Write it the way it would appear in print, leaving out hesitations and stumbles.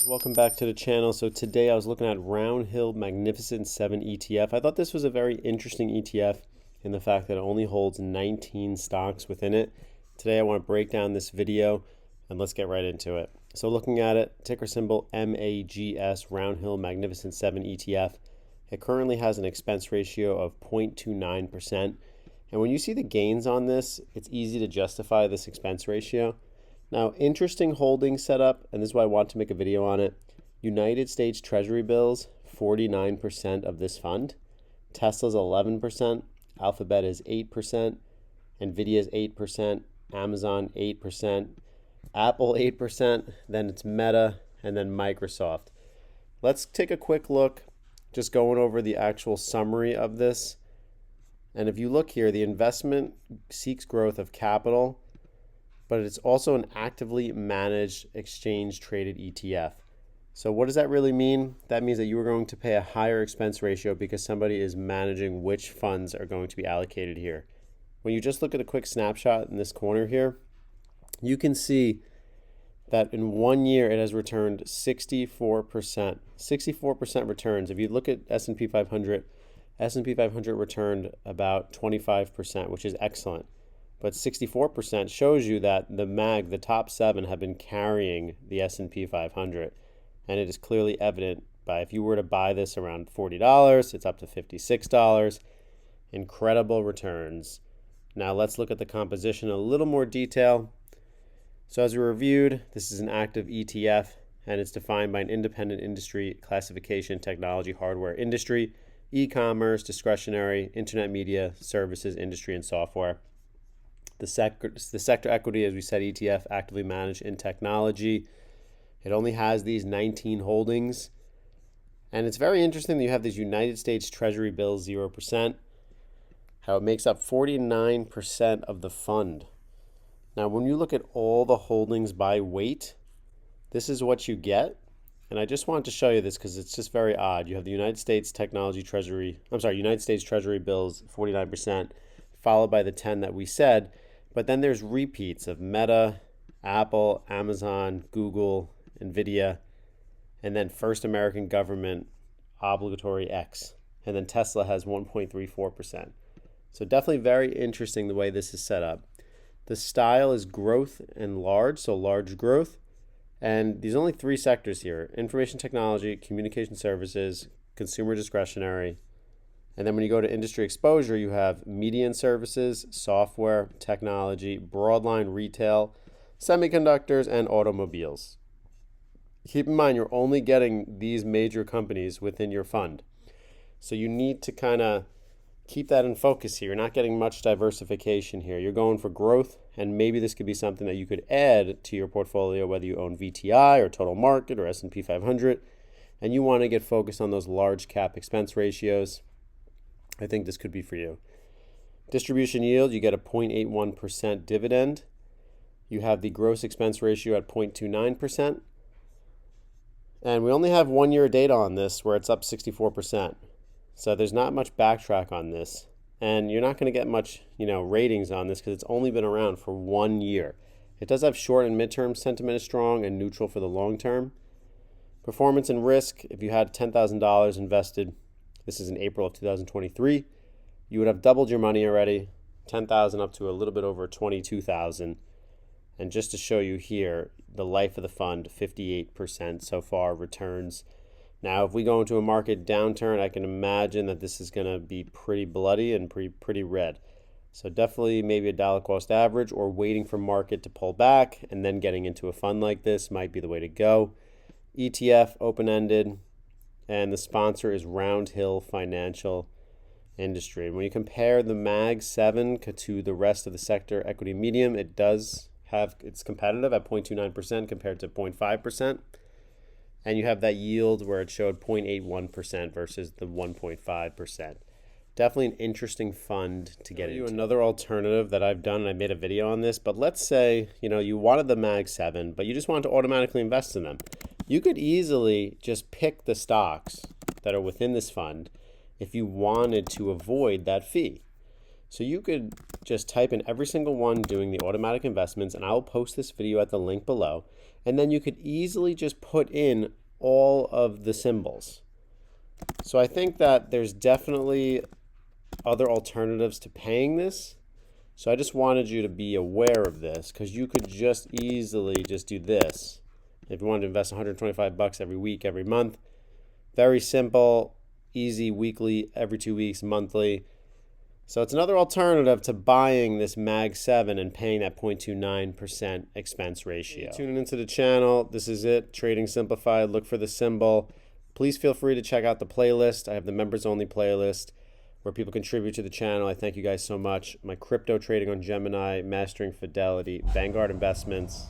Welcome back to the channel. So today I was looking at Roundhill Magnificent 7 ETF. I thought this was a very interesting ETF in the fact that it only holds 19 stocks within it. Today I want to break down this video and let's get right into it. So looking at it, ticker symbol MAGS, Roundhill Magnificent 7 ETF. It currently has an expense ratio of 0.29%. And when you see the gains on this, it's easy to justify this expense ratio. Now, interesting holding setup, and this is why I want to make a video on it. United States Treasury bills, 49% of this fund. Tesla's 11%, Alphabet is 8%, Nvidia is 8%, Amazon 8%, Apple 8%, then it's Meta, and then Microsoft. Let's take a quick look, just going over the actual summary of this. And if you look here, the investment seeks growth of capital, but it's also an actively managed exchange traded ETF. So what does that really mean? That means that you are going to pay a higher expense ratio because somebody is managing which funds are going to be allocated here. When you just look at a quick snapshot in this corner here, you can see that in 1 year it has returned 64%. 64% returns. If you look at S&P 500, S&P 500 returned about 25%, which is excellent. But 64% shows you that the top 7 have been carrying the S&P 500. And it is clearly evident by if you were to buy this around $40, it's up to $56. Incredible returns. Now let's look at the composition in a little more detail. So as we reviewed, this is an active ETF and it's defined by an independent industry classification, technology, hardware industry, e-commerce, discretionary, internet media, services, industry, and software. The sector equity, as we said, ETF, actively managed in technology. It only has these 19 holdings. And it's very interesting that you have these United States Treasury bills, 0%, how it makes up 49% of the fund. Now, when you look at all the holdings by weight, this is what you get. And I just wanted to show you this because it's just very odd. You have the United States United States Treasury bills, 49%, followed by the 10 that we said. But then there's repeats of Meta, Apple, Amazon, Google, Nvidia, and then First American Government, obligatory X. And then Tesla has 1.34%. So definitely very interesting the way this is set up. The style is growth and large, so large growth. And there's only 3 sectors here: information technology, communication services, consumer discretionary. And then when you go to industry exposure, you have media and services, software, technology, broadline retail, semiconductors, and automobiles. Keep in mind, you're only getting these major companies within your fund. So you need to kind of keep that in focus here. You're not getting much diversification here. You're going for growth, and maybe this could be something that you could add to your portfolio, whether you own VTI or Total Market or S&P 500, and you want to get focused on those large cap expense ratios. I think this could be for you. Distribution yield, you get a 0.81% dividend. You have the gross expense ratio at 0.29%. And we only have 1 year data on this where it's up 64%. So there's not much backtrack on this. And you're not going to get much, ratings on this because it's only been around for 1 year. It does have short and midterm sentiment is strong and neutral for the long term. Performance and risk, if you had $10,000 invested, this is in April of 2023, you would have doubled your money already, 10,000 up to a little bit over 22,000. And just to show you here, the life of the fund, 58% so far returns. Now, if we go into a market downturn, I can imagine that this is going to be pretty bloody and pretty red. So definitely maybe a dollar cost average or waiting for market to pull back and then getting into a fund like this might be the way to go. ETF, open-ended. And the sponsor is Roundhill Financial Industry. And when you compare the MAGS 7 to the rest of the sector equity medium, it's competitive at 0.29% compared to 0.5%. And you have that yield where it showed 0.81% versus the 1.5%. Definitely an interesting fund to get into. Another alternative that I've done, and I made a video on this, but let's say, you wanted the MAGS 7, but you just wanted to automatically invest in them. You could easily just pick the stocks that are within this fund if you wanted to avoid that fee. So you could just type in every single one doing the automatic investments, and I'll post this video at the link below. And then you could easily just put in all of the symbols. So I think that there's definitely other alternatives to paying this. So I just wanted you to be aware of this, because you could just easily just do this. If you wanted to invest 125 bucks every week, every month, very simple, easy, weekly, every 2 weeks, monthly. So it's another alternative to buying this MAG 7 and paying that 0.29% expense ratio. Tuning into the channel, this is it, Trading Simplified. Look for the symbol. Please feel free to check out the playlist. I have the members only playlist where people contribute to the channel. I thank you guys so much. My crypto trading on Gemini, Mastering Fidelity, Vanguard Investments.